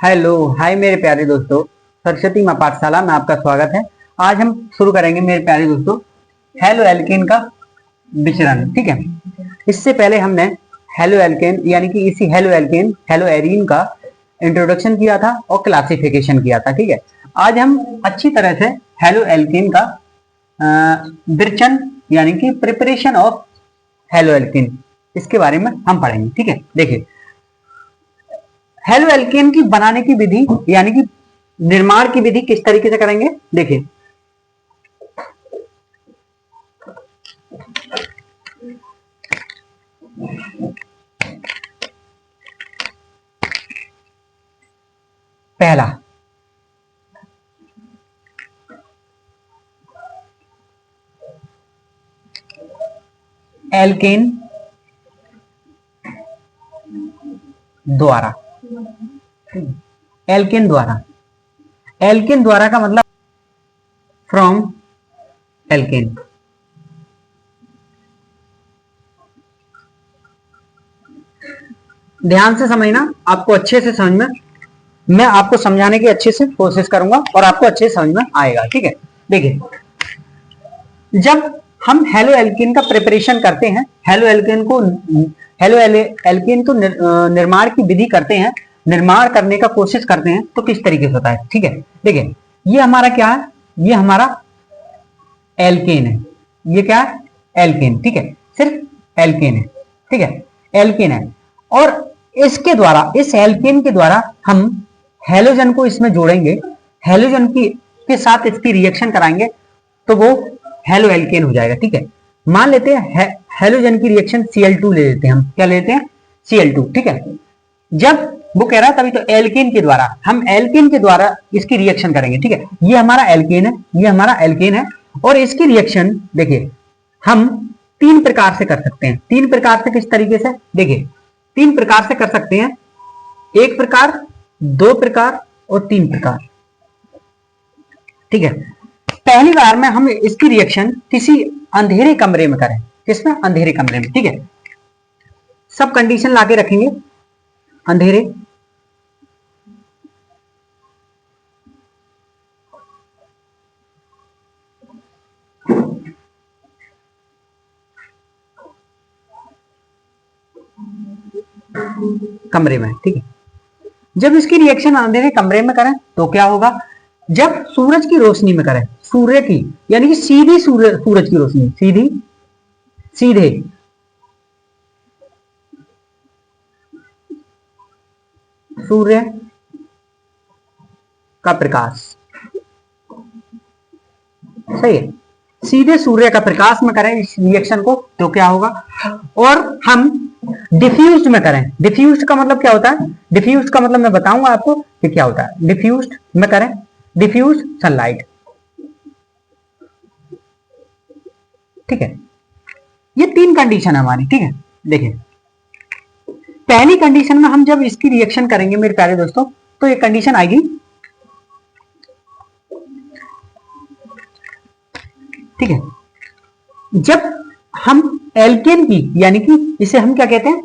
Hello hi मेरे प्यारे दोस्तों, सरस्वती माँ पाठशाला में आपका स्वागत है। आज हम शुरू करेंगे मेरे प्यारे दोस्तों हेलो एल्केन का विचरण। ठीक है, इससे पहले हमने हेलो एल्केन यानी कि इसी हेलो एल्केन हेलो एरीन का इंट्रोडक्शन किया था और क्लासिफिकेशन किया था। ठीक है, आज हम अच्छी तरह से हेलो एल्केन का विचरण यानी कि प्रिपरेशन ऑफ हेलो एल्केन इसके बारे में हम पढ़ेंगे। ठीक है, देखिए हेलो एल्केन की बनाने की विधि यानी कि निर्माण की विधि किस तरीके से करेंगे। देखिए पहला एल्केन द्वारा, एल्केन द्वारा, एल्केन द्वारा का मतलब फ्रॉम एल्केन। ध्यान से समझना, आपको अच्छे से समझ में, मैं आपको समझाने की अच्छे से कोशिश करूंगा और आपको अच्छे से समझ में आएगा। ठीक है, देखिए जब हम हेलो एल्केन का प्रिपरेशन करते हैं, हेलो एल्केन को निर्माण की विधि करते हैं, निर्माण करने का कोशिश करते हैं तो किस तरीके से होता है। ठीक है, देखिए ये हमारा क्या है, ये हमारा एल्केन है। ये क्या है, एल्केन। ठीक है, सिर्फ एल्केन है। ठीक है, एल्केन है और इसके द्वारा, इस एल्केन के द्वारा हम हेलोजन को इसमें जोड़ेंगे, हेलोजन के साथ इसकी रिएक्शन कराएंगे तो वो हेलो एल्केन हो जाएगा। ठीक है, मान लेते हैं हेलोजन की रिएक्शन Cl2 ले लेते हैं हम, क्या लेते हैं Cl2। ठीक है, जब वो कह रहा है तभी तो एल्केन के द्वारा, हम एल्केन के द्वारा इसकी रिएक्शन करेंगे। ठीक है, ये हमारा एल्केन है, ये हमारा एल्केन है और इसकी रिएक्शन देखिए हम तीन प्रकार से कर सकते हैं। तीन प्रकार से किस तरीके से, देखिए तीन प्रकार से कर सकते हैं, एक प्रकार, दो प्रकार और तीन प्रकार। ठीक है, पहली बार में हम इसकी रिएक्शन किसी अंधेरे कमरे में करें, किसमें, अंधेरे कमरे में। ठीक है, सब कंडीशन लाके रखेंगे अंधेरे, कमरे में। ठीक है, जब इसकी रिएक्शन अंधेरे कमरे में करें तो क्या होगा, जब सूरज की रोशनी में करें, सूर्य की यानी कि सीधी सूरज की रोशनी, सीधे सूर्य का प्रकाश, सही है, सीधे सूर्य का प्रकाश में करें इस रिएक्शन को तो क्या होगा। और हम डिफ्यूज्ड में करें, डिफ्यूज्ड का मतलब क्या होता है, डिफ्यूज्ड का मतलब मैं बताऊंगा आपको कि क्या होता है। डिफ्यूज्ड में करें, डिफ्यूज सनलाइट। ठीक है, ये तीन कंडीशन है हमारी। ठीक है, देखिए पहली कंडीशन में हम जब इसकी रिएक्शन करेंगे मेरे प्यारे दोस्तों तो ये कंडीशन आएगी, ठीक है, जब हम एल्केन की यानी कि इसे हम क्या कहते हैं,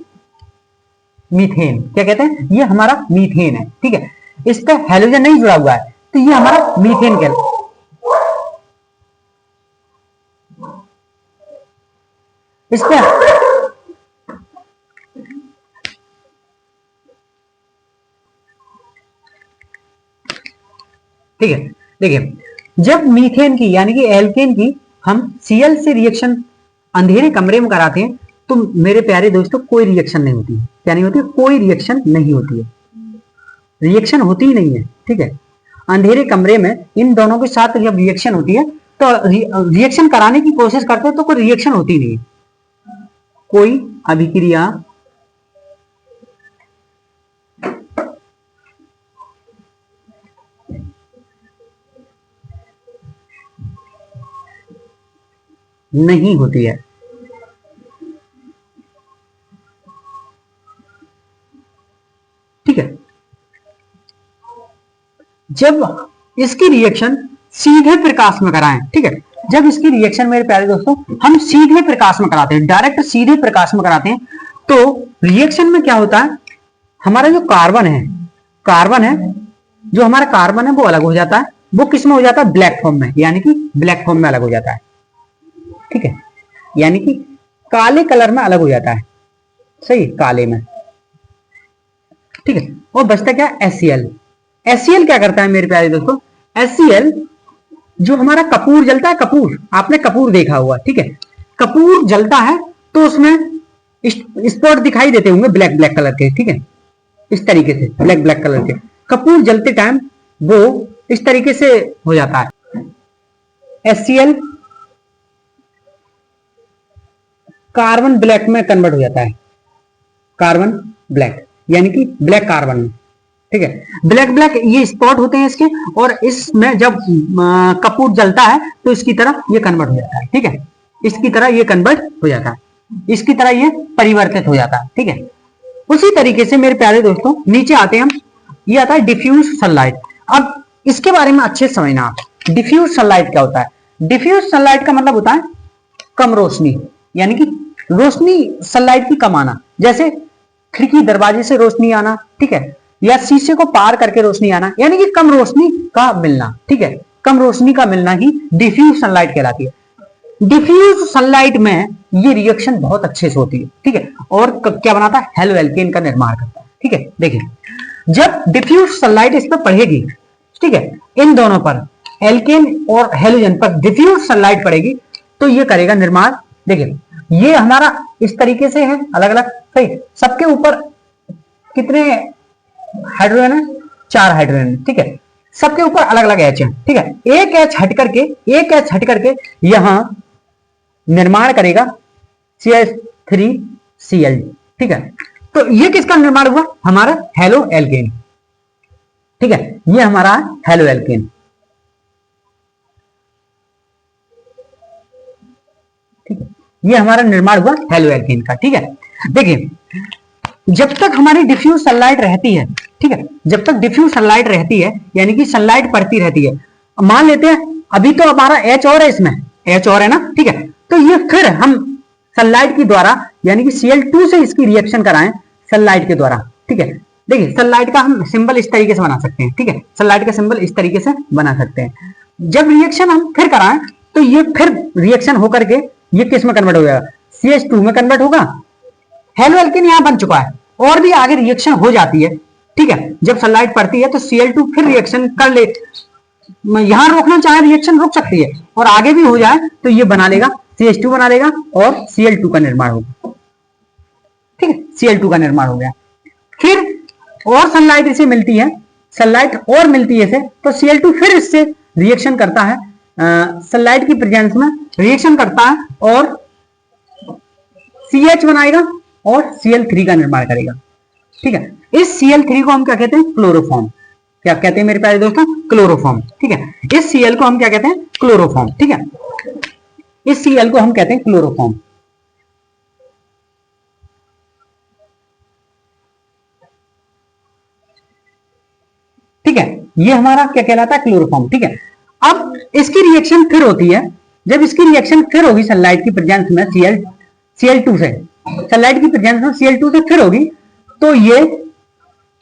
मीथेन, क्या कहते हैं, ये हमारा मीथेन है। ठीक है, इस पे हेलोजन नहीं जुड़ा हुआ है तो ये हमारा मीथेन कहलाता है। इस पे ठीक है, देखिए जब मीथेन की यानी कि एल्केन की हम Cl से रिएक्शन अंधेरे कमरे में कराते हैं तो मेरे प्यारे दोस्तों कोई रिएक्शन नहीं होती है। क्या नहीं होती, कोई रिएक्शन नहीं होती है, रिएक्शन होती ही नहीं है। ठीक है, अंधेरे कमरे में इन दोनों के साथ जब रिएक्शन होती है तो रिएक्शन कराने की कोशिश करते हैं तो कोई रिएक्शन होती नहीं, कोई अभिक्रिया नहीं होती है। ठीक है, जब इसकी रिएक्शन सीधे प्रकाश में कराएं, ठीक है, जब इसकी रिएक्शन मेरे प्यारे दोस्तों हम सीधे प्रकाश में कराते हैं, डायरेक्ट सीधे प्रकाश में कराते हैं तो रिएक्शन में क्या होता है, हमारा जो कार्बन है कार्बन है, जो हमारा कार्बन है वो अलग हो जाता है, वो किस में हो जाता है, ब्लैक फॉर्म में, यानी कि ब्लैक फॉर्म में अलग हो जाता है, ठीक है, यानी कि काले कलर में अलग हो जाता है, सही, काले में, ठीक है। और बचता क्या, HCl। HCl क्या करता है मेरे प्यारे दोस्तों, HCl जो हमारा कपूर जलता है, कपूर, आपने कपूर देखा हुआ, ठीक है, कपूर जलता है तो उसमें स्पॉट दिखाई देते होंगे ब्लैक ब्लैक कलर के, ठीक है, इस तरीके से ब्लैक ब्लैक कलर के कपूर जलते टाइम वो इस तरीके से हो जाता है। HCl कार्बन ब्लैक में कन्वर्ट हो जाता है, कार्बन ब्लैक, यानी कि ब्लैक कार्बन में, ठीक है, ब्लैक ब्लैक ये स्पॉट होते हैं इसके, और इसमें जब कपूर जलता है तो इसकी तरह ये कन्वर्ट हो जाता है, ठीक है, इसकी तरह ये कन्वर्ट हो जाता है, इसकी तरह ये परिवर्तित हो जाता है, ठीक है। उसी तरीके से मेरे प्यारे दोस्तों नीचे आते हैं हम, ये आता है डिफ्यूज सनलाइट। अब इसके बारे में अच्छे से समझना आप, डिफ्यूज सनलाइट क्या होता है। डिफ्यूज सनलाइट का मतलब होता है कम रोशनी, यानी कि रोशनी सनलाइट की कम आना, जैसे खिड़की दरवाजे से रोशनी आना, ठीक है, या शीशे को पार करके रोशनी आना, यानी कि कम रोशनी का मिलना, ठीक है, कम रोशनी का मिलना ही डिफ्यूज सनलाइट कहलाती है। डिफ्यूज सनलाइट में ये रिएक्शन बहुत अच्छे से होती है, ठीक है, और क्या बनाता है, हेलो एल्केन का निर्माण करता है, ठीक है। देखिए जब डिफ्यूज सनलाइट इस पर पड़ेगी, ठीक है, इन दोनों पर, एल्केन और हेलोजन पर डिफ्यूज सनलाइट पड़ेगी तो ये करेगा निर्माण। देखिए ये हमारा इस तरीके से है, अलग अलग, सही, सबके ऊपर कितने हाइड्रोजन है, 4 हाइड्रोजन, ठीक है, सबके ऊपर अलग अलग H है, ठीक है, एक H हट करके यहां निर्माण करेगा CH3Cl, ठीक है। तो ये किसका निर्माण हुआ, हमारा हेलो एल्केन, ठीक है, ये हमारा हेलो एल्केन, ठीक है, ये हमारा निर्माण हुआ हेलो एल्केन का, ठीक है। देखिए जब तक हमारी डिफ्यूज सनलाइट रहती है, ठीक है, जब तक डिफ्यूज सनलाइट रहती है यानी कि सनलाइट पड़ती रहती है, मान लेते हैं अभी तो हमारा H और है, इसमें H और है ना, ठीक है, तो ये फिर हम सनलाइट के द्वारा यानी कि Cl2 से इसकी रिएक्शन कराएं सनलाइट के द्वारा, ठीक है। देखिए सनलाइट का हम सिंबल इस तरीके से बना सकते हैं, ठीक है, सनलाइट का सिंबल इस तरीके से बना सकते हैं। जब रिएक्शन हम फिर कराएं तो ये फिर रिएक्शन होकर के ये किस में कन्वर्ट हो जाएगा, CH2 में कन्वर्ट होगा, हेलो एल्केन यहां बन चुका है, और भी आगे रिएक्शन हो जाती है, ठीक है, जब सनलाइट पड़ती है तो Cl2 फिर रिएक्शन कर ले, यहां रोकना चाहे रिएक्शन रुक सकती है, और आगे भी हो जाए तो ये बना लेगा, CH2 बना लेगा और Cl2 का निर्माण होगा, ठीक है, Cl2 का निर्माण हो गया। फिर और सनलाइट इसे मिलती है, सनलाइट और मिलती है इसे, तो Cl2 फिर इससे रिएक्शन करता है, सनलाइट की प्रेजेंस में रिएक्शन करता है और CH बनाएगा और Cl3 का निर्माण करेगा, ठीक है। इस Cl3 को हम क्या कहते हैं, क्लोरोफॉर्म, क्या कहते हैं मेरे प्यारे दोस्तों, क्लोरोफॉर्म, ठीक है। इस Cl को हम क्या कहते हैं, क्लोरोफॉर्म, ठीक है, इस Cl को हम कहते हैं क्लोरोफॉर्म, ठीक है, ये हमारा क्या कहलाता है, क्लोरोफॉर्म, ठीक है। अब इसकी रिएक्शन फिर होती है, जब इसकी रिएक्शन फिर होगी सनलाइट की प्रेजेंस में Cl2 से, सनलाइट की प्रेजेंस में Cl2 से फिर होगी, तो ये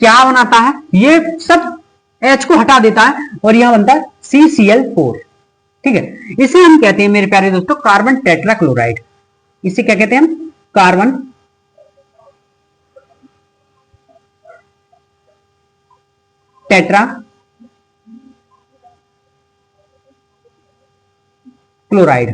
क्या बनाता है, ये सब H को हटा देता है और यहां बनता है CCl4, ठीक है। इसे हम कहते हैं मेरे प्यारे दोस्तों कार्बन टेट्राक्लोराइड, इसे क्या कहते हैं हम, कार्बन टेट्रा क्लोराइड,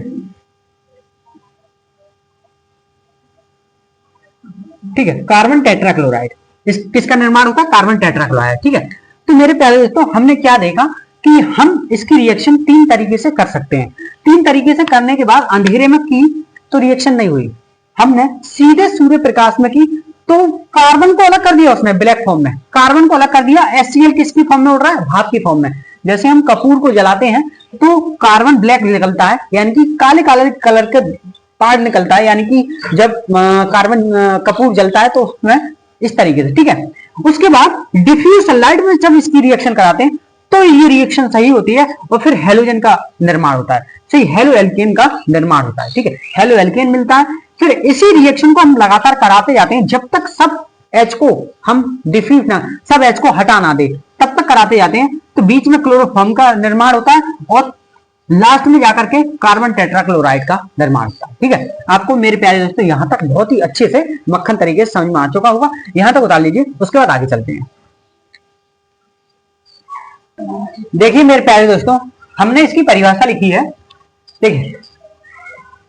ठीक है, कार्बन टेट्राक्लोराइड, इस किसका निर्माण होता है, कार्बन टेट्राक्लोराइड, ठीक है। तो मेरे प्यारे दोस्तों हमने क्या देखा कि हम इसकी रिएक्शन 3 तरीके से कर सकते हैं, 3 तरीके से करने के बाद अंधेरे में की तो रिएक्शन नहीं हुई, हमने सीधे सूर्य प्रकाश में की तो कार्बन को अलग कर दिया, उसने ब्लैक फॉर्म में कार्बन को अलग कर दिया, HCl किसकी फॉर्म में उड़ रहा है, भाप की फॉर्म में। जैसे हम कपूर को जलाते हैं तो कार्बन ब्लैक निकलता है, यानी कि काले काले कलर के पार्ट निकलता है, यानी कि जब कार्बन कपूर जलता है तो उसमें इस तरीके से, ठीक है। उसके बाद डिफ्यूज सनलाइट में जब इसकी रिएक्शन कराते हैं तो ये रिएक्शन सही होती है और फिर हेलोजन का निर्माण होता है, सही, हेलो एल्केन का निर्माण होता है, ठीक है, हेलो एल्केन मिलता है। फिर इसी रिएक्शन को हम लगातार कराते जाते हैं जब तक सब H को हम डिफ्यूज ना, सब H को हटा ना दे, तब तक कराते जाते हैं। तो बीच में क्लोरोफॉर्म का निर्माण होता है और लास्ट में जाकर के कार्बन टेट्राक्लोराइड का निर्माण होता है। ठीक है, आपको मेरे प्यारे दोस्तों यहां तक बहुत ही अच्छे से मक्खन तरीके से समझ में आ चुका होगा। यहां तक उतार लीजिए, उसके बाद आगे चलते हैं। देखिए मेरे प्यारे दोस्तों, हमने इसकी परिभाषा लिखी है। देखिए,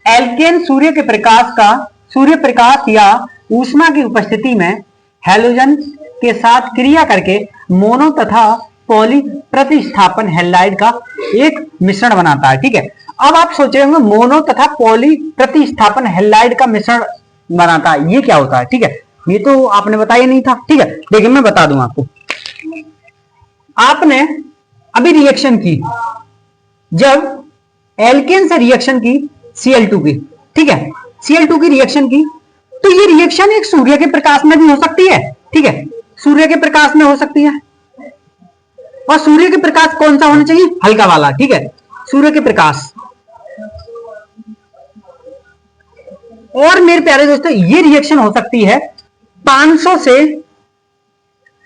एल्केन सूर्य प्रकाश या ऊष्मा की उपस्थिति में हैलोजन के साथ क्रिया करके मोनो तथा पॉली प्रतिस्थापन हैलाइड का एक मिश्रण बनाता है। ठीक है, अब आप सोच रहे होंगे मोनो तथा पॉली प्रतिस्थापन हैलाइड का मिश्रण बनाता है, ये क्या होता है? ठीक है, ये तो आपने बताया नहीं था। ठीक है, देखिए मैं बता दूं आपको। आपने अभी रिएक्शन की, जब एल्केन से रिएक्शन की Cl2 की, ठीक है, Cl2 की रिएक्शन की, तो ये रिएक्शन एक सूर्य के प्रकाश में भी हो सकती है। ठीक है, सूर्य के प्रकाश में हो सकती है, और सूर्य के प्रकाश कौन सा होना चाहिए? हल्का वाला। ठीक है, सूर्य के प्रकाश। और मेरे प्यारे दोस्तों, ये रिएक्शन हो सकती है 500 से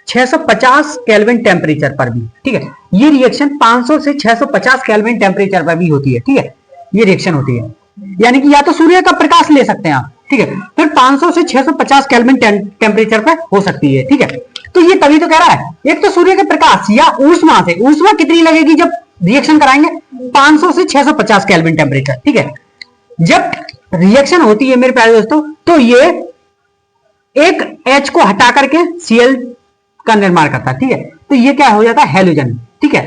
650 केल्विन टेम्परेचर पर भी। ठीक है, ये रिएक्शन 500 से 650 केल्विन टेम्परेचर पर भी होती है। ठीक है, ये रिएक्शन होती है, यानी कि या तो सूर्य का प्रकाश ले सकते हैं आप, ठीक है, फिर 500 से 650 केल्विन टेम्परेचर पर हो सकती है। ठीक है, तो ये तभी तो कह रहा है, एक तो सूर्य के प्रकाश या ऊष्मा से, ऊष्मा कितनी लगेगी जब रिएक्शन कराएंगे? 500 से 650 केल्विन टेम्परेचर। ठीक है, जब रिएक्शन होती है मेरे प्यारे दोस्तों, तो ये एक H को हटा करके Cl का निर्माण करता है। ठीक है, तो ये क्या हो जाता है? हैलोजन। ठीक है,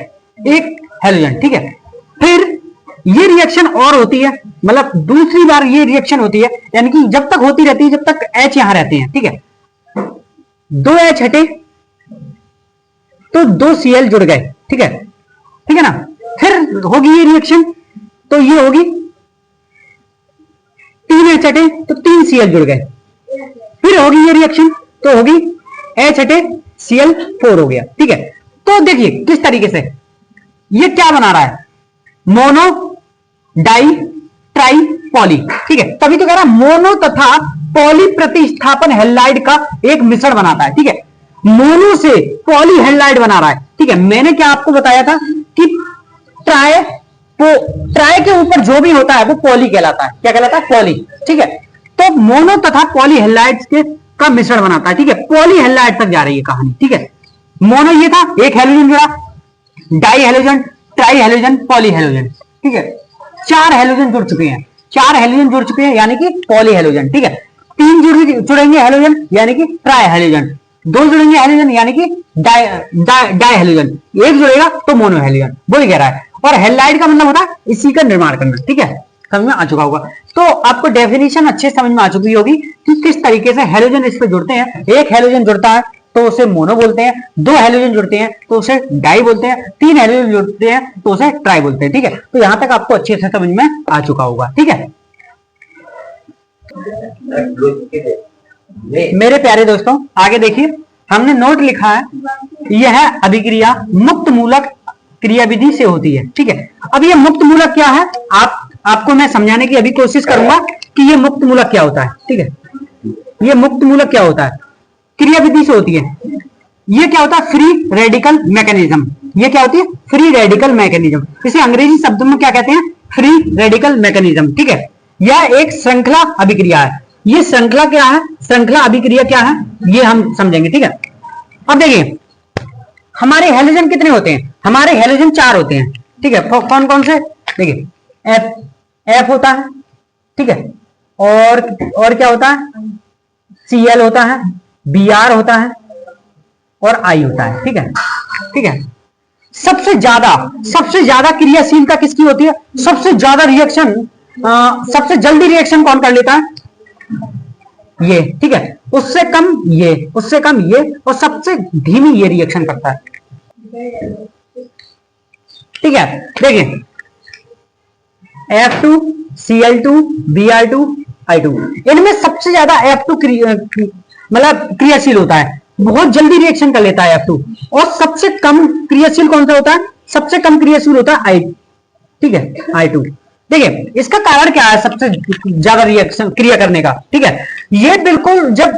एक हैलोजन। ठीक है, फिर ये रिएक्शन और होती है, मतलब दूसरी बार ये रिएक्शन होती है, यानी कि जब तक होती रहती है जब तक H यहां रहते हैं। ठीक है, 2 H हटे तो 2 Cl जुड़ गए। ठीक है, ठीक है ना, फिर होगी ये रिएक्शन, तो ये होगी 3 H हटे तो 3 Cl जुड़ गए, फिर होगी ये रिएक्शन तो होगी H हटे Cl4 हो गया। ठीक है, तो देखिए किस तरीके से ये क्या बना रहा है? Mono di tri poly. ठीक है, तभी तो कह रहा है मोनो तथा पॉली प्रतिस्थापन हैलाइड का एक मिश्रण बनाता है। ठीक है, मोनो से पॉली हैलाइड बना रहा है। ठीक है, मैंने क्या आपको बताया था कि ट्राई के ऊपर जो भी होता है वो पॉली कहलाता है। क्या कहलाता है? पॉली। ठीक है, तो मोनो तथा पॉली हैलाइड के का मिश्रण बनाता है। ठीक है, पॉली हैलाइड तक जा रही है कहानी। ठीक है, मोनो ये था, एक हैलोजन जुड़ा, dihalogen, trihalogen, polyhalogen. ठीक है, 4 हैलोजन जुड़ चुके हैं, 4 हैलोजन जुड़ चुके हैं यानी कि पॉली हैलोजन। ठीक है, 3 जुड़ेंगे हैलोजन यानी कि ट्राई हैलोजन, 2 जुड़ेंगे हैलोजन यानी कि डाई हैलोजन, 1 जुड़ेगा तो मोनो हैलोजन। वही कह रहा है, और हैलाइड का मतलब होता है इसी का निर्माण करना। ठीक है, समझ में आ चुका होगा। तो आपको डेफिनेशन अच्छे समझ में आ चुकी होगी कि किस तरीके से हैलोजन इस पे जुड़ते हैं। एक हैलोजन जुड़ता है तो उसे मोनो बोलते हैं, 2 हैलोजन जुड़ते हैं तो उसे डाई बोलते हैं, 3 हैलोजन जुड़ते हैं तो उसे ट्राई बोलते हैं। ठीक है, तो यहां तक आपको अच्छे से समझ में आ चुका होगा। ठीक है मेरे प्यारे दोस्तों, आगे देखिए, हमने नोट लिखा है, यह अभिक्रिया मुक्त मूलक क्रियाविधि से होती है। ठीक है, अब ये मुक्त मूलक क्या है, आपको मैं समझाने की अभी कोशिश करूंगा कि ये मुक्त मूलक क्या होता है। ठीक है, ये मुक्त मूलक क्या होता है? क्रियाविधि से होती है। ये क्या होता है? Free radical mechanism. ये क्या होती है? Free radical mechanism. इसे अंग्रेजी शब्दों में क्या कहते हैं? Free radical mechanism. ठीक है, यह एक श्रृंखला अभिक्रिया है। ये श्रृंखला क्या है? श्रृंखला अभिक्रिया क्या है ये हम समझेंगे। ठीक है, अब देखिए, हमारे हैलोजन कितने होते हैं? हमारे हैलोजन 4 होते हैं। ठीक है, कौन कौन से? देखिए, एफ होता है। ठीक है, और क्या होता है? Cl होता है, Br होता है और I होता है। ठीक है, ठीक है, सबसे ज्यादा क्रियाशीलता किसकी होती है? सबसे ज्यादा रिएक्शन, सबसे जल्दी रिएक्शन कौन कर लेता है? ये। ठीक है, उससे कम ये, उससे कम ये, और सबसे धीमी ये रिएक्शन करता है। ठीक है, देखिए, F2, Cl2, Br2, I2, इनमें सबसे ज्यादा F2 मतलब क्रियाशील होता है, बहुत जल्दी रिएक्शन कर लेता है F2, और सबसे कम क्रियाशील कौन सा होता है? सबसे कम क्रियाशील होता है I। ठीक है, I2। देखिए, इसका कारण क्या है सबसे ज्यादा रिएक्शन क्रिया करने का? ठीक है, ये बिल्कुल जब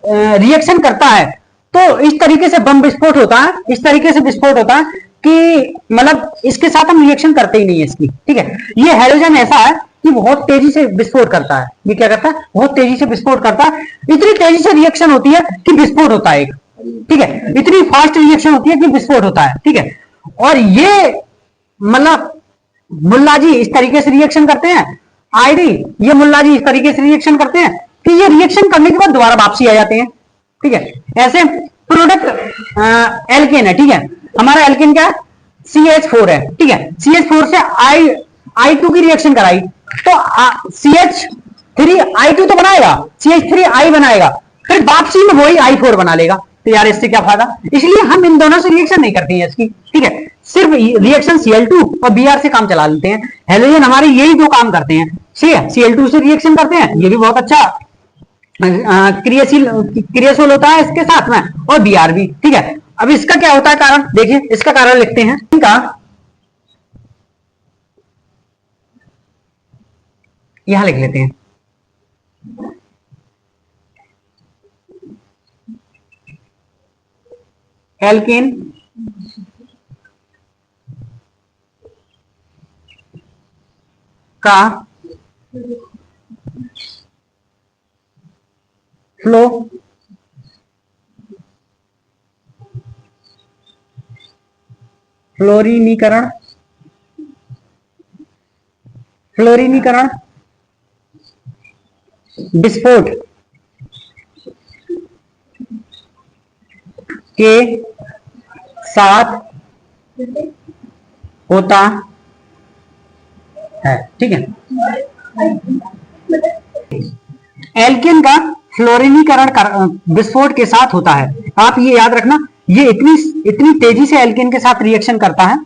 रिएक्शन करता है तो इस तरीके से बम विस्फोट होता है, इस तरीके से विस्फोट होता है कि मतलब इसके साथ हम रिएक्शन करते ही नहीं है इसकी, ठीक है। ये हैलोजन ऐसा है कि बहुत तेजी से विस्फोट करता है। ये क्या करता है? बहुत तेजी से विस्फोट करता है। इतनी तेजी से रिएक्शन होती है कि विस्फोट होता है एक, ठीक है। इतनी फास्ट रिएक्शन होती है कि विस्फोट होता है, ठीक है। और ये मतलब मुल्ला जी इस तरीके से रिएक्शन करते हैं, आईडी ये मुल्ला जी इस तरीके से रिएक्शन करते हैं कि ये रिएक्शन करने के बाद दोबारा वापसी आ जाते हैं, ठीक है। ऐसे प्रोडक्ट एल्केन है, ठीक है। हमारा एल्केन क्या है? CH4 है, ठीक है। CH4 से I2 की रिएक्शन कराई तो CH3I2 तो बनाएगा, CH3I बनाएगा, फिर वापसी में वही I4 बना लेगा। तो यार इससे क्या फायदा? इसलिए हम इन दोनों से रिएक्शन नहीं करते हैं इसकी, ठीक है। सिर्फ रिएक्शन Cl2 और Br से काम चला लेते हैं। हेलोजन हमारे यही दो काम करते हैं, ठीक है। Cl2 से रिएक्शन करते हैं, ये भी बहुत अच्छा क्रियाशील होता है इसके साथ में, और Br भी, ठीक है। अब इसका क्या होता है कारण? देखिए इसका कारण लिखते हैं, इनका यहां लिख लेते हैं। एल्केन का फ्लो फ्लोरीनीकरण विस्फोट के साथ होता है, ठीक है। एल्केन का फ्लोरीनीकरण विस्फोट के साथ होता है। आप ये याद रखना, ये इतनी तेजी से एल्केन के साथ रिएक्शन करता है,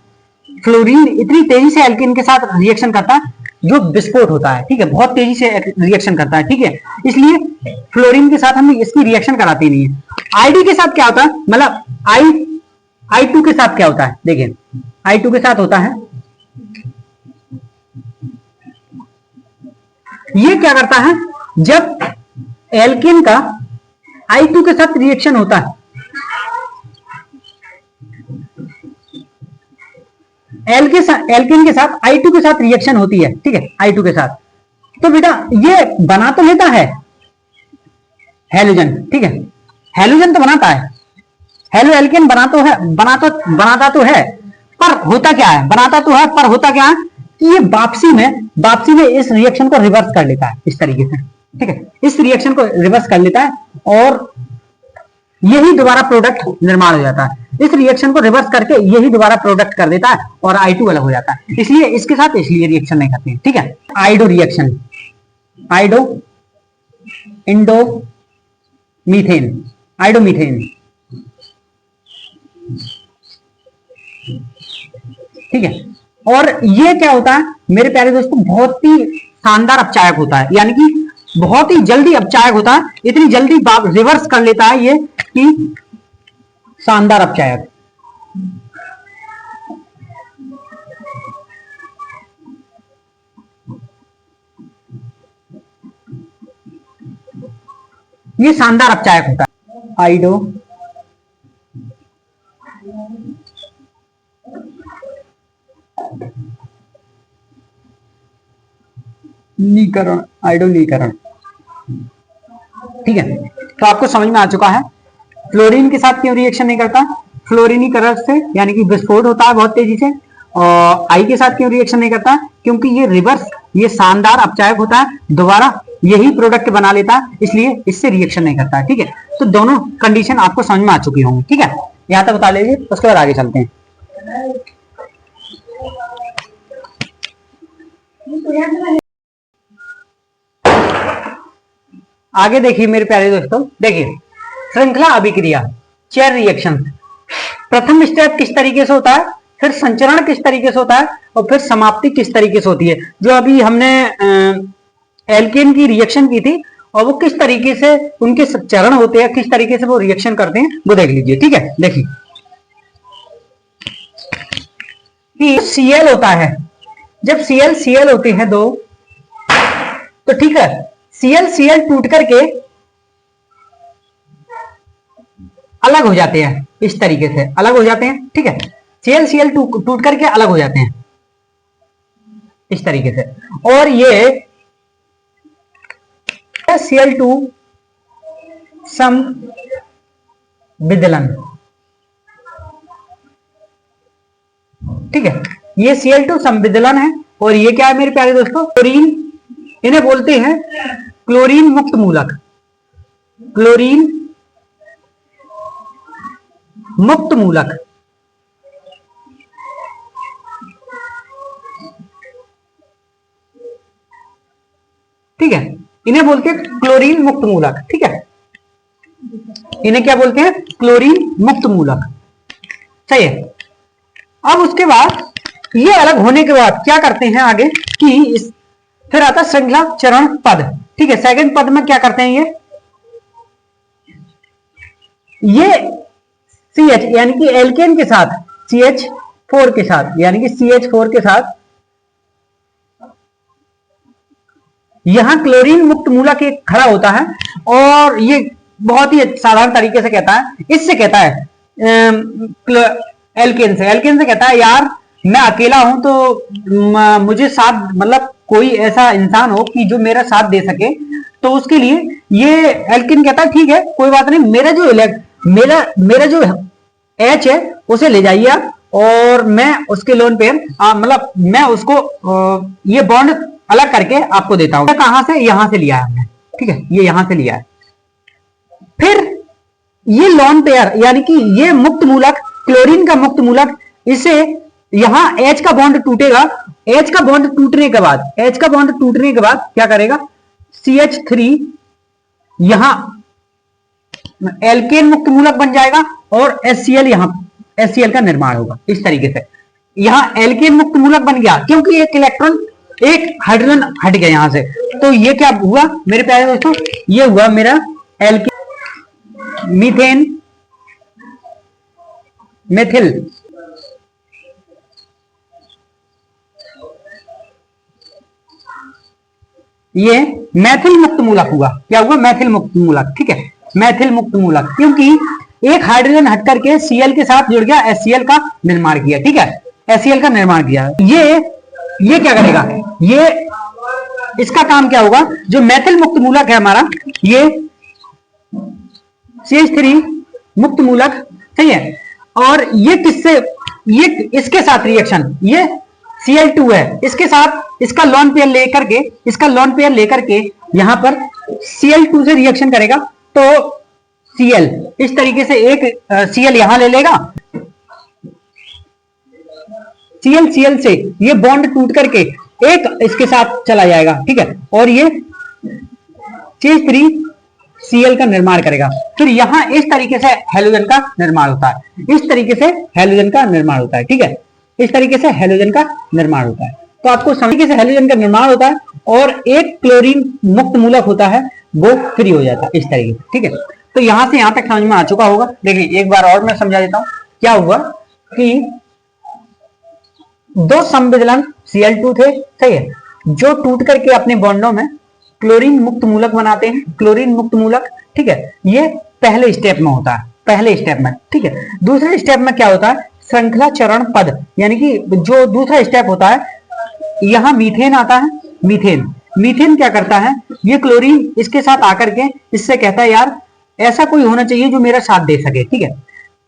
फ्लोरीन इतनी तेजी से एल्केन के साथ रिएक्शन करता है जो विस्फोट होता है, ठीक है। बहुत तेजी से रिएक्शन करता है, ठीक है। इसलिए फ्लोरीन के साथ हम इसकी रिएक्शन कराते नहीं है। आईडी के साथ क्या होता है, मतलब I2 के साथ क्या होता है? देखिए I2 के साथ होता है, ये क्या करता है, जब एल्केन का I2 के साथ रिएक्शन होता है, एल्केन के साथ I2 के साथ रिएक्शन होती है, ठीक है। I2 के साथ तो बेटा ये बना तो लेता है हैलोजन, ठीक है। हैलोजन तो बनाता है, हेलो एल्केन बनाता तो है, पर होता क्या है? बनाता तो है पर होता क्या है कि ये वापसी में इस रिएक्शन को रिवर्स कर लेता है इस तरीके से, ठीक है। इस रिएक्शन को रिवर्स कर लेता है और यही दोबारा प्रोडक्ट निर्माण हो जाता है। इस रिएक्शन को रिवर्स करके यही दोबारा प्रोडक्ट कर देता है और I2 अलग हो जाता है। इसलिए इसके साथ इसलिए रिएक्शन नहीं करते हैं, ठीक है। आइडो रिएक्शन, आइडो इंडो मीथेन, आइडोमीथेन, ठीक है। और ये क्या होता है मेरे प्यारे दोस्तों, बहुत ही शानदार अपचायक होता है, यानी कि बहुत ही जल्दी अपचायक होता है। इतनी जल्दी रिवर्स कर लेता है ये कि शानदार अपचायक। ये शानदार अपचायक होता है। आइडो नीकरण, आइडोनीकरण, ठीक है। तो आपको समझ में आ चुका है फ्लोरीन के साथ क्यों रिएक्शन नहीं करता, फ्लोरीनीकरण से यानी कि विस्फोट होता है बहुत तेजी से। और आई के साथ क्यों रिएक्शन नहीं करता, क्योंकि ये रिवर्स, ये शानदार अपचायक होता है, दोबारा यही प्रोडक्ट बना लेता है, इसलिए इससे रिएक्शन नहीं करता है, ठीक है। तो दोनों कंडीशन आपको समझ में आ चुकी होंगी, ठीक है। यहां तक बता लीजिए, उसके बाद आगे चलते हैं। आगे देखिए मेरे प्यारे दोस्तों, देखिए श्रृंखला अभिक्रिया, चेन रिएक्शन। प्रथम स्टेप किस तरीके से होता है, फिर संचरण किस तरीके से होता है, और फिर समाप्ति किस तरीके से होती है। जो अभी हमने एल्केन की रिएक्शन की थी, और वो किस तरीके से उनके चरण होते हैं, किस तरीके से वो रिएक्शन करते हैं, वो देख लीजिए, ठीक है। देखिए कि Cl होता है, जब Cl होते हैं दो, तो ठीक है, Cl टूट करके अलग हो जाते हैं, इस तरीके से अलग हो जाते हैं, ठीक है। Cl Cl टूट करके अलग हो जाते हैं इस तरीके से, और ये Cl2 समविदलन, ठीक है। ये Cl2 समविदलन है, और ये क्या है मेरे प्यारे दोस्तों, क्लोरीन, इन्हें बोलते हैं क्लोरीन मुक्त मूलक, क्लोरीन मुक्त मूलक, ठीक है। इन्हें बोलते हैं क्लोरीन मुक्त मूलक, ठीक है। इन्हें क्या बोलते हैं, क्लोरीन मुक्त मूलक, सही है। अब उसके बाद ये अलग होने के बाद क्या करते हैं आगे कि फिर आता श्रृंखला चरण पद, ठीक है। सेकंड पद में क्या करते हैं, ये CH यानी कि एल्केन के साथ CH4 के साथ, यानी कि CH4 के साथ यहां क्लोरीन मुक्त मूलक एक खड़ा होता है, और ये बहुत ही साधारण तरीके से कहता है, इससे कहता है एल्केन से कहता है यार मैं अकेला हूं, तो मुझे साथ, मतलब कोई ऐसा इंसान हो कि जो मेरा साथ दे सके, तो उसके लिए ये एल्केन कहता है ठीक है कोई बात नहीं, मेरा जो H है उसे ले जाइए आप, और मैं उसके लोन पे मतलब मैं उसको ये बॉन्ड अलग करके आपको देता हूं। कहां से, यहां से लिया है हमने, ठीक है, ये यहां से लिया है। फिर ये लॉन पेयर यानी कि ये मुक्त मूलक, क्लोरीन का मुक्त मूलक, इसे यहां H का बॉन्ड टूटेगा, H का बॉन्ड टूटने के बाद क्या करेगा, CH3 यहां एल्केन मुक्त मूलक बन जाएगा, और HCl यहां HCl का निर्माण होगा इस तरीके से। यहां एल्केन मुक्त मूलक बन गया क्योंकि एक इलेक्ट्रॉन, एक हाइड्रोजन हट गया यहां से, तो ये क्या हुआ मेरे प्यारे दोस्तों, ये हुआ मेरा एल्केन मीथेन मेथिल, ये मैथिल मुक्त मूलक हुआ। क्या हुआ, मैथिल मुक्त मूलक, ठीक है, मैथिल मुक्त मूलक, क्योंकि एक हाइड्रोजन हट करके Cl के साथ जुड़ गया, HCl का निर्माण किया, ठीक है, HCl का निर्माण किया। ये क्या करेगा, ये इसका काम क्या होगा, जो मैथिल मुक्त मूलक है हमारा, ये CH3 मुक्त मूलक, सही है, और ये किससे, ये इसके साथ रिएक्शन, ये Cl2 है, इसके साथ इसका लॉन पेयर लेकर के यहां पर Cl2 से रिएक्शन करेगा, तो Cl इस तरीके से एक Cl यहां ले लेगा, Cl से ये बॉन्ड टूट करके एक इसके साथ चला जाएगा, ठीक है, और ये CH3 Cl का निर्माण करेगा। फिर यहां इस तरीके से हेलोजन का निर्माण होता है, इस तरीके से हेलोजन का निर्माण होता है, ठीक है, इस तरीके से हेलोजन का निर्माण होता है। तो आपको समझिए से हेलोजन का निर्माण होता है, और एक क्लोरीन मुक्त मूलक होता है, वो फ्री हो जाता है इस तरीके से, ठीक है। तो यहां से यहां तक समझ में आ चुका होगा। देखिए एक बार और मैं समझा देता हूं, क्या हुआ कि दो समविदलन Cl2 थे, सही है, जो टूट करके अपने बॉन्डों में क्लोरीन मुक्त मूलक बनाते हैं, क्लोरीन मुक्त मूलक, ठीक है, ये पहले स्टेप में होता है, पहले स्टेप में, ठीक है। दूसरे स्टेप में क्या होता है, श्रृंखला चरण पद, यानी कि जो दूसरा स्टेप होता है, यहां मीथेन आता है, मीथेन क्या करता है, ये क्लोरीन इसके साथ आकर के इससे कहता है यार ऐसा कोई होना चाहिए जो मेरा साथ दे सके, ठीक है।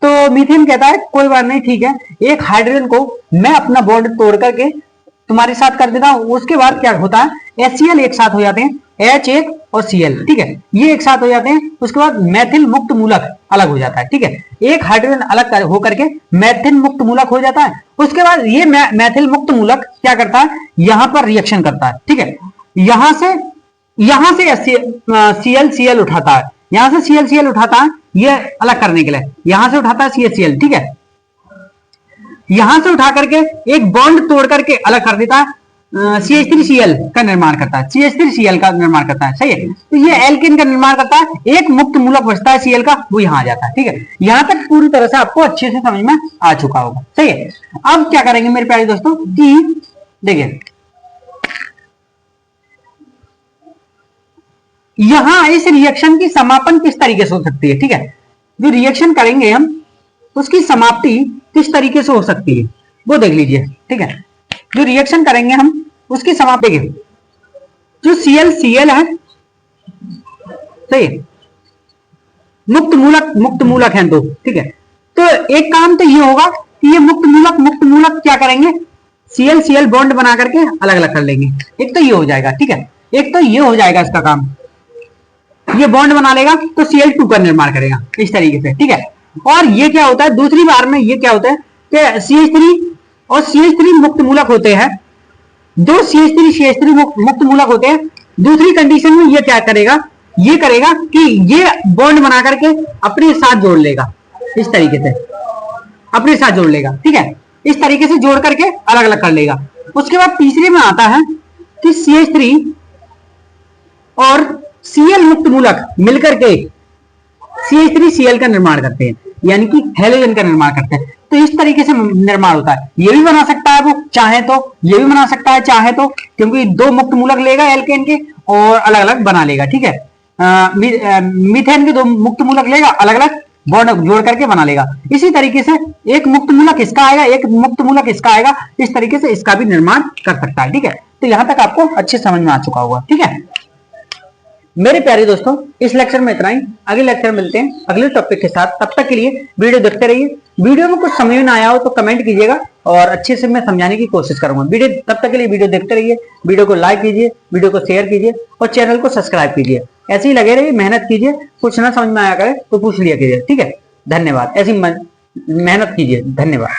तो मीथेन कहता है कोई बात नहीं, ठीक है, एक हाइड्रोजन को मैं अपना बॉन्ड तोड़ करके तुम्हारे साथ कर देता हूं। उसके बाद क्या होता है, HCl एक साथ हो जाते हैं, H1 और Cl, ठीक है, ये एक साथ हो जाते हैं। उसके बाद मैथिल मुक्त मूलक अलग हो जाता है, ठीक है, एक हाइड्रोजन अलग होकर के मैथिल मुक्त मूलक हो जाता है। उसके बाद ये मैथिल मुक्त मूलक क्या करता है, यहां पर रिएक्शन करता है, ठीक है, यहां से Cl उठाता है, यहां से Cl उठाता है, ये अलग करने के लिए यहां से उठाता है CHCl, ठीक है, यहां से उठा करके एक बॉन्ड तोड़ करके अलग कर देता है, CH3Cl का निर्माण करता है, CH3Cl का निर्माण करता है, सही है। तो ये एल्केन का निर्माण करता है, एक मुक्त मूलक बचता है Cl का, वो यहां आ जाता है, ठीक है। यहां तक पूरी तरह से आपको अच्छे से समझ में आ चुका होगा, सही है। अब क्या करेंगे मेरे प्यारे दोस्तों कि देखिए यहां इस रिएक्शन की समापन किस तरीके से हो सकती है, ठीक है। जो रिएक्शन करेंगे हम उसकी समाप्ति किस तरीके से हो सकती है वो देख लीजिए। ठीक है, जो रिएक्शन करेंगे हम उसकी समाप्ति देखिए, जो Cl है, सही है, मुक्त मूलक हैं दो। ठीक है, तो एक काम तो ये होगा कि ये मुक्त मूलक क्या करेंगे, Cl बॉन्ड बना करके अलग अलग कर लेंगे। एक तो ये हो जाएगा। ठीक है, एक तो ये हो जाएगा इसका काम, ये बॉन्ड बना लेगा तो Cl2 का निर्माण करेगा इस तरीके से। ठीक है, और ये क्या होता है दूसरी बार में, ये क्या होता है कि CH3 और CH3 मुक्त मूलक होते हैं, दो CH3 मुक्त मूलक होते हैं। दूसरी कंडीशन में ये क्या करेगा, ये करेगा कि ये बॉन्ड बना करके अपने साथ जोड़ लेगा इस तरीके से, अपने साथ जोड़ लेगा। ठीक है, इस तरीके से जोड़ करके अलग अलग कर लेगा। उसके बाद तीसरे में आता है कि CH3 और Cl मुक्त मूलक मिलकर के CH3Cl का निर्माण करते हैं, यानी कि हेलोजन का निर्माण करते हैं। तो इस तरीके से निर्माण होता है। ये भी बना सकता है वो चाहे तो, ये भी बना सकता है चाहे तो, क्योंकि दो मुक्त मूलक लेगा एल्केन के और अलग अलग बना लेगा। ठीक है, मीथेन के दो मुक्त मूलक लेगा, अलग अलग बॉन्ड जोड़ करके बना लेगा। इसी तरीके से एक मुक्त मूलक इसका आएगा, एक मुक्त मूलक इसका आएगा, इस तरीके से इसका भी निर्माण कर सकता है। ठीक है, तो यहां तक आपको अच्छे समझ में आ चुका होगा। ठीक है मेरे प्यारे दोस्तों, इस लेक्चर में इतना ही। अगले लेक्चर में मिलते हैं अगले टॉपिक के साथ। तब तक के लिए वीडियो देखते रहिए। वीडियो में कुछ समझ में ना आया हो तो कमेंट कीजिएगा और अच्छे से मैं समझाने की कोशिश करूंगा। तब तक के लिए वीडियो देखते रहिए, वीडियो को लाइक कीजिए, वीडियो को शेयर कीजिए और चैनल को सब्सक्राइब कीजिए। ऐसे ही लगे रहिए, मेहनत कीजिए, कुछ ना समझ में आया करे तो पूछ लिया कीजिए। ठीक है, धन्यवाद। ऐसी मेहनत कीजिए। धन्यवाद।